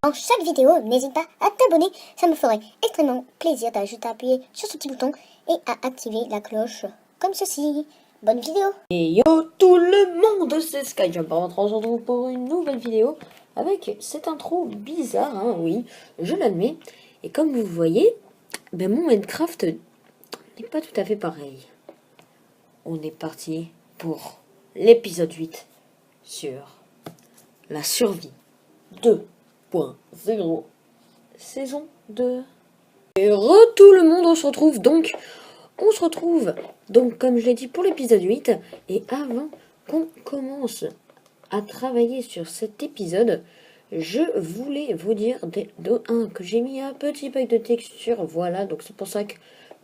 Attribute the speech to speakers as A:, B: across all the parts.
A: En chaque vidéo, n'hésite pas à t'abonner, ça me ferait extrêmement plaisir d'ajouter à appuyer sur ce petit bouton et à activer la cloche comme ceci. Bonne vidéo!
B: Et yo tout le monde, c'est Sky, on se retrouve pour une nouvelle vidéo avec cette intro bizarre, hein, oui, je l'admets. Et comme vous voyez, ben mon Minecraft n'est pas tout à fait pareil. On est parti pour l'épisode 8 sur la survie 2.0 saison 2. Et tout le monde, on se retrouve donc comme je l'ai dit pour l'épisode 8. Et avant qu'on commence à travailler sur cet épisode, je voulais vous dire que j'ai mis un petit pack de texture, voilà, donc c'est pour ça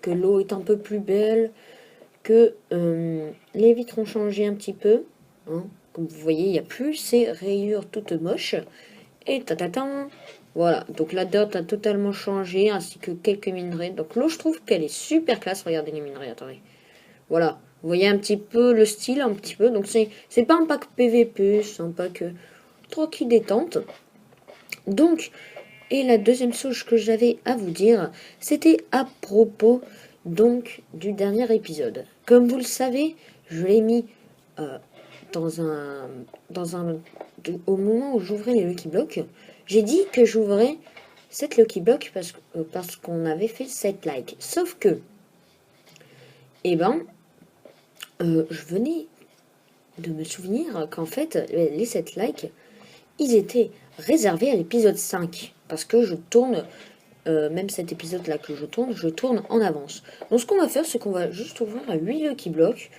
B: que l'eau est un peu plus belle, que les vitres ont changé un petit peu, hein. Comme vous voyez, il n'y a plus ces rayures toutes moches, et voilà, donc la dot a totalement changé, ainsi que quelques minerais. Donc l'eau, je trouve qu'elle est super classe, regardez les minerais, attendez, voilà. Vous voyez un petit peu le style, un petit peu. Donc c'est pas un pack PVP, c'est un pack tranquille détente. Donc, et la deuxième chose que j'avais à vous dire, c'était à propos donc du dernier épisode. Comme vous le savez, je l'ai mis au moment où j'ouvrais les Lucky Blocks. J'ai dit que j'ouvrais 7 Lucky Blocks parce qu'on avait fait 7 likes. Sauf que, je venais de me souvenir qu'en fait, les 7 likes, ils étaient réservés à l'épisode 5. Parce que je tourne, même cet épisode-là que je tourne en avance. Donc ce qu'on va faire, c'est qu'on va juste ouvrir 8 Lucky Blocks.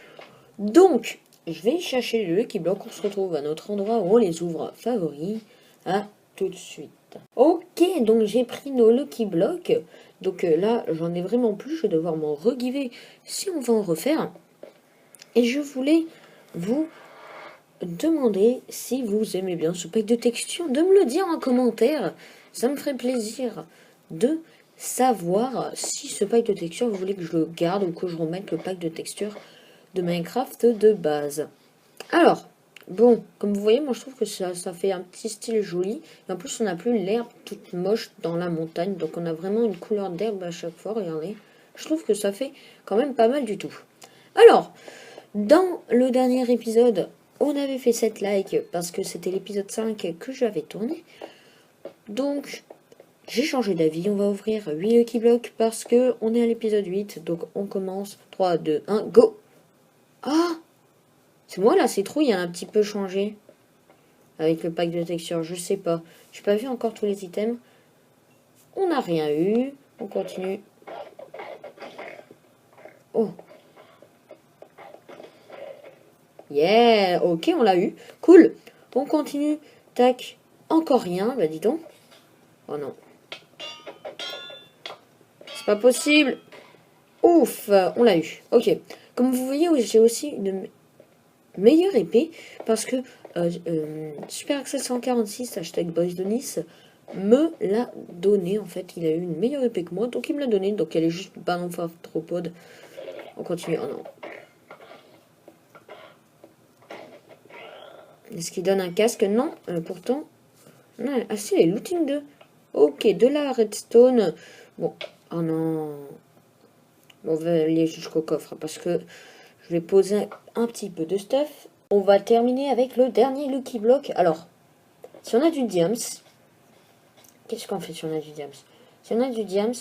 B: Donc, je vais chercher les Lucky Blocks. On se retrouve à notre endroit où on les ouvre favoris. À tout de suite. Ok, donc j'ai pris nos Lucky Blocks. Donc là, j'en ai vraiment plus. Je vais devoir m'en regiver si on va en refaire. Et je voulais vous demander si vous aimez bien ce pack de texture, de me le dire en commentaire. Ça me ferait plaisir de savoir si ce pack de texture, vous voulez que je le garde ou que je remette le pack de texture de Minecraft de base. Alors, bon, comme vous voyez, moi je trouve que ça fait un petit style joli. Et en plus, on n'a plus l'herbe toute moche dans la montagne. Donc on a vraiment une couleur d'herbe à chaque fois, regardez. Je trouve que ça fait quand même pas mal du tout. Alors, dans le dernier épisode, on avait fait 7 likes parce que c'était l'épisode 5 que j'avais tourné. Donc, j'ai changé d'avis. On va ouvrir 8 Lucky Blocks parce que on est à l'épisode 8. Donc, on commence. 3, 2, 1, go! Ah! C'est moi la citrouille a un petit peu changé avec le pack de texture. Je sais pas. J'ai pas vu encore tous les items. On n'a rien eu. On continue. Oh! Yeah, ok, on l'a eu. Cool. On continue. Tac. Encore rien. Bah dis donc. Oh non. C'est pas possible. Ouf, on l'a eu. Ok. Comme vous voyez, j'ai aussi une meilleure épée. Parce que Super Access 146, hashtag Boys de Nice, me l'a donné. En fait, il a eu une meilleure épée que moi. Donc il me l'a donné. Donc elle est juste pas non trop pod. On continue. Oh non. Est-ce qu'il donne un casque? Non, pourtant. Non, ah si, les looting 2. Ok, de la redstone. Bon, oh non. Bon, on va aller jusqu'au coffre parce que je vais poser un petit peu de stuff. On va terminer avec le dernier Lucky Block. Alors, si on a du diams, qu'est-ce qu'on fait si on a du diams? Si on a du diams,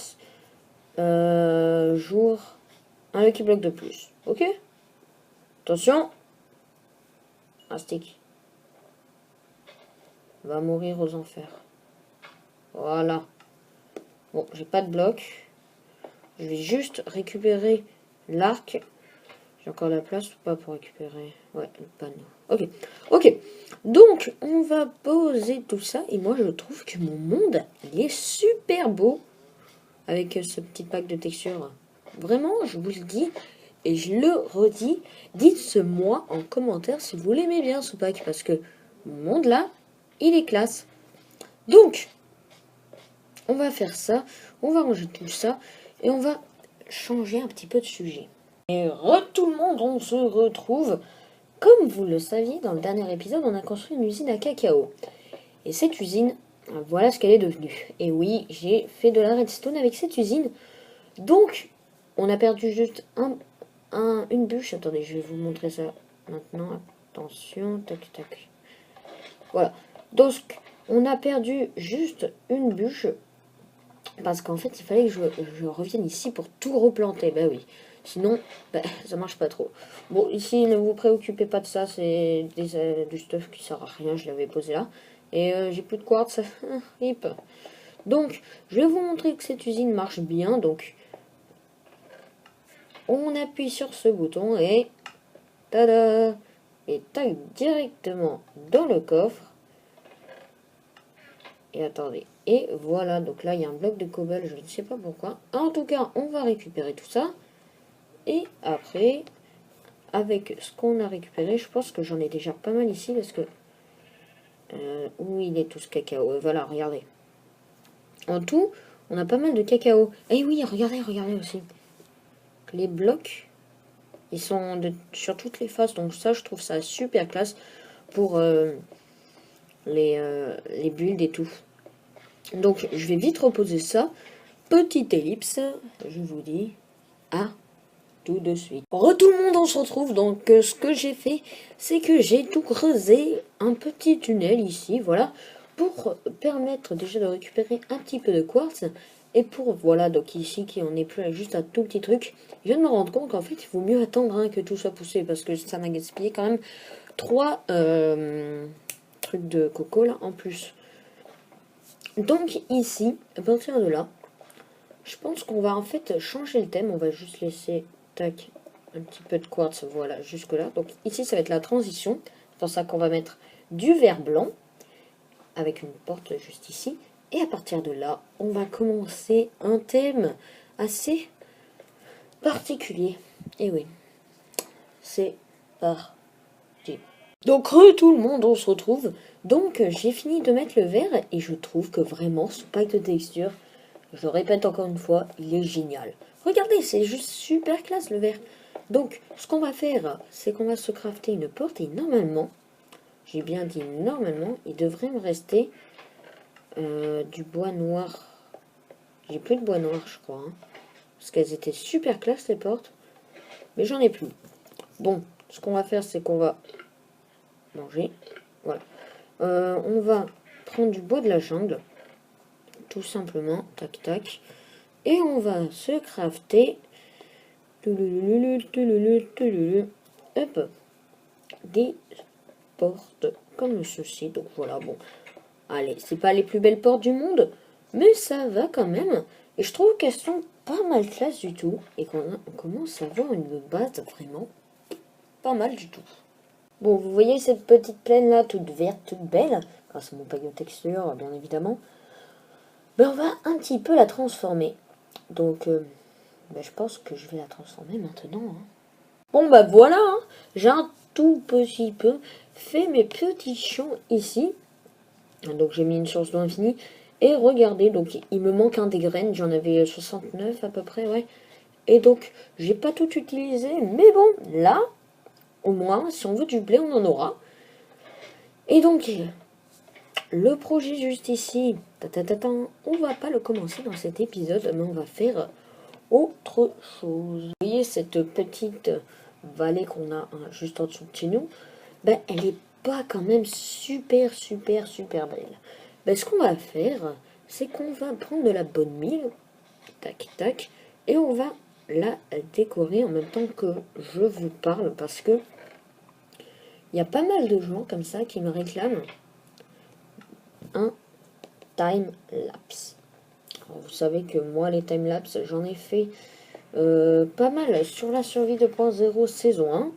B: jour, un Lucky Block de plus. Ok? Attention. Un stick. On va mourir aux enfers. Voilà. Bon, j'ai pas de bloc. Je vais juste récupérer l'arc. J'ai encore la place ou pas pour récupérer? Ouais, le panneau. Ok. Ok. Donc, on va poser tout ça. Et moi, je trouve que mon monde, il est super beau. Avec ce petit pack de texture. Vraiment, je vous le dis. Et je le redis. Dites-moi en commentaire si vous l'aimez bien, ce pack. Parce que mon monde, là, il est classe. Donc, on va faire ça. On va ranger tout ça. Et on va changer un petit peu de sujet. Et tout le monde, on se retrouve. Comme vous le saviez, dans le dernier épisode, on a construit une usine à cacao. Et cette usine, voilà ce qu'elle est devenue. Et oui, j'ai fait de la redstone avec cette usine. Donc, on a perdu juste une bûche. Attendez, je vais vous montrer ça maintenant. Attention, tac, tac. Voilà. Donc, on a perdu juste une bûche. Parce qu'en fait, il fallait que je revienne ici pour tout replanter. Ben oui. Sinon, ça marche pas trop. Bon, ici, ne vous préoccupez pas de ça. C'est du stuff qui sert à rien. Je l'avais posé là. Et j'ai plus de quartz. Hip. Donc, je vais vous montrer que cette usine marche bien. Donc, on appuie sur ce bouton et... Tada! Et tac, directement dans le coffre. Et attendez. Et voilà, donc là, il y a un bloc de cobble, je ne sais pas pourquoi. En tout cas, on va récupérer tout ça. Et après, avec ce qu'on a récupéré, je pense que j'en ai déjà pas mal ici, parce que... où il est tout ce cacao? Voilà, regardez. En tout, on a pas mal de cacao. Et oui, regardez aussi. Les blocs, ils sont sur toutes les faces, donc ça, je trouve ça super classe pour les builds et tout. Donc, je vais vite reposer ça. Petite ellipse, je vous dis à tout de suite. Tout le monde, on se retrouve. Donc, ce que j'ai fait, c'est que j'ai tout creusé un petit tunnel ici, voilà, pour permettre déjà de récupérer un petit peu de quartz. Et pour, voilà, donc ici, on n'est plus à juste un tout petit truc. Je viens de me rendre compte qu'en fait, il vaut mieux attendre hein, que tout soit poussé, parce que ça m'a gaspillé quand même 3 trucs de coco, là, en plus. Donc, ici, à partir de là, je pense qu'on va en fait changer le thème. On va juste laisser, tac, un petit peu de quartz, voilà, jusque là. Donc ici, ça va être la transition. C'est pour ça qu'on va mettre du verre blanc, avec une porte juste ici. Et à partir de là, on va commencer un thème assez particulier. Et oui, c'est parti. Donc, tout le monde, on se retrouve. Donc, j'ai fini de mettre le verre et je trouve que vraiment, ce pack de texture, je le répète encore une fois, il est génial. Regardez, c'est juste super classe le verre. Donc, ce qu'on va faire, c'est qu'on va se crafter une porte et normalement, j'ai bien dit normalement, il devrait me rester du bois noir. J'ai plus de bois noir, je crois. Hein, parce qu'elles étaient super classe les portes. Mais j'en ai plus. Bon, ce qu'on va faire, c'est qu'on va manger. Voilà. On va prendre du bois de la jungle. Tout simplement. Tac, tac. Et on va se crafter. Hop. Des portes comme ceci. Donc voilà, bon. Allez, c'est pas les plus belles portes du monde. Mais ça va quand même. Et je trouve qu'elles sont pas mal classe du tout. Et qu'on commence à avoir une base vraiment pas mal du tout. Bon, vous voyez cette petite plaine là, toute verte, toute belle, grâce à mon pack de texture, bien évidemment. Ben, on va un petit peu la transformer. Donc, je pense que je vais la transformer maintenant. Hein. Bon, bah voilà, hein. J'ai un tout petit peu fait mes petits champs ici. Donc, j'ai mis une source d'eau infinie. Et regardez, donc il me manque un des graines, j'en avais 69 à peu près, ouais. Et donc, j'ai pas tout utilisé, mais bon, là, au moins, si on veut du blé, on en aura. Et donc, le projet juste ici, on va pas le commencer dans cet épisode, mais on va faire autre chose. Vous voyez cette petite vallée qu'on a hein, juste en dessous de chez nous, ben, elle est pas quand même super belle. Ben, ce qu'on va faire, c'est qu'on va prendre de la bonne mine, tac tac, et on va la décorer en même temps que je vous parle, parce que il y a pas mal de gens comme ça qui me réclament un time-lapse. Vous savez que moi, les time-lapse, j'en ai fait pas mal sur la survie 2.0 saison 1.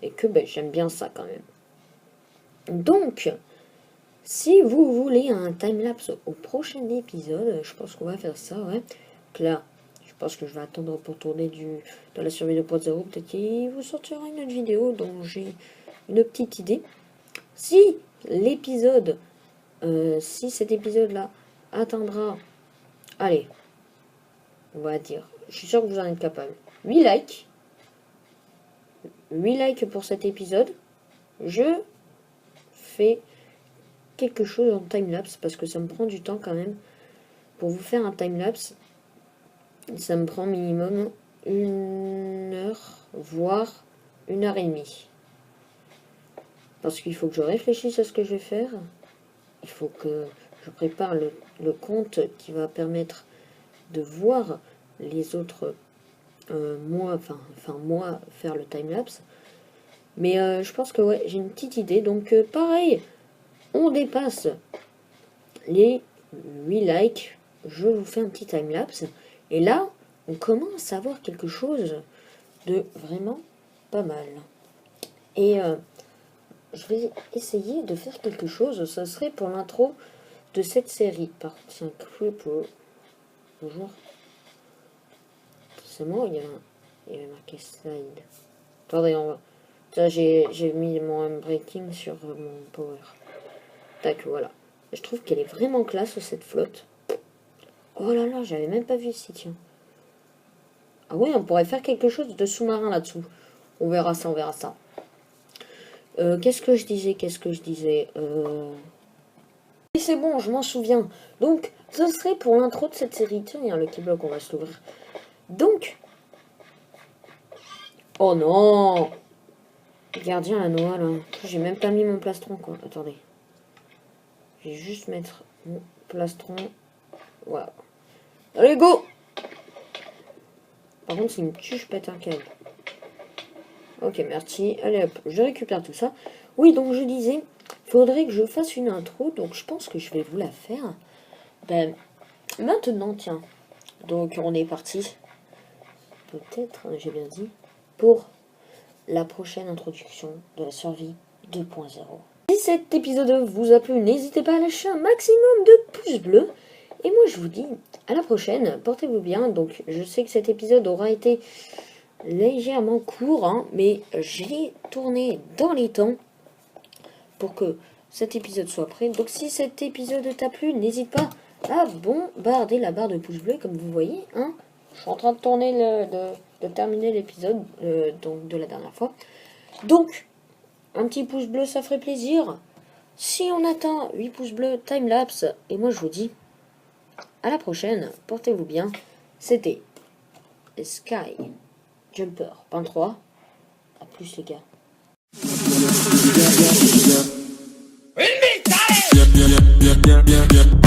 B: Et que j'aime bien ça quand même. Donc, si vous voulez un time-lapse au prochain épisode, je pense qu'on va faire ça, ouais. Donc là, je pense que je vais attendre pour tourner de la survie 2.0. Peut-être qu'il vous sortira une autre vidéo dont j'ai une petite idée. Si l'épisode, si cet épisode-là atteindra, allez, on va dire, je suis sûr que vous en êtes capable, 8 likes. 8 likes pour cet épisode. Je fais quelque chose en time-lapse parce que ça me prend du temps quand même. Pour vous faire un time-lapse, ça me prend minimum 1 heure, voire 1 heure et demie. Parce qu'il faut que je réfléchisse à ce que je vais faire. Il faut que je prépare le compte qui va permettre de voir les autres moi faire le time-lapse. Mais je pense que ouais, j'ai une petite idée. Donc pareil, on dépasse les 8 likes. Je vous fais un petit time-lapse. Et là, on commence à voir quelque chose de vraiment pas mal. Et je vais essayer de faire quelque chose. Ça serait pour l'intro de cette série. Partie clip. Bonjour. C'est moi, il y avait marqué slide. Attendez, on va. Ça, j'ai mis mon breaking sur mon power. Tac, voilà. Je trouve qu'elle est vraiment classe, cette flotte. Oh là là, j'avais même pas vu ici, tiens. Ah ouais, on pourrait faire quelque chose de sous-marin là-dessous. On verra ça, on verra ça. Qu'est-ce que je disais Et c'est bon, je m'en souviens. Donc, ce serait pour l'intro de cette série. Tiens, il y a un Lucky Block, on va se l'ouvrir. Donc... Oh non! Gardien la noix, là. J'ai même pas mis mon plastron, quoi. Attendez. Je vais juste mettre mon plastron. Voilà. Allez, go! Par contre, s'il me tue, je pète un câble. Ok, merci. Allez, hop, je récupère tout ça. Oui, donc je disais, faudrait que je fasse une intro. Donc, je pense que je vais vous la faire. Ben, maintenant, tiens. Donc, on est parti. Peut-être, j'ai bien dit, pour la prochaine introduction de la survie 2.0. Si cet épisode vous a plu, n'hésitez pas à lâcher un maximum de pouces bleus. Et moi, je vous dis à la prochaine. Portez-vous bien. Donc, je sais que cet épisode aura été légèrement court, hein, mais j'ai tourné dans les temps pour que cet épisode soit prêt. Donc, si cet épisode t'a plu, n'hésite pas à bombarder la barre de pouces bleus, comme vous voyez. Hein. Je suis en train de tourner, de terminer l'épisode donc de la dernière fois. Donc, un petit pouce bleu, ça ferait plaisir. Si on atteint 8 pouces bleus, time-lapse. Et moi, je vous dis à la prochaine. Portez-vous bien. C'était Sky Jumper 23. A plus, les gars.
C: Yeah, yeah, yeah, yeah, yeah.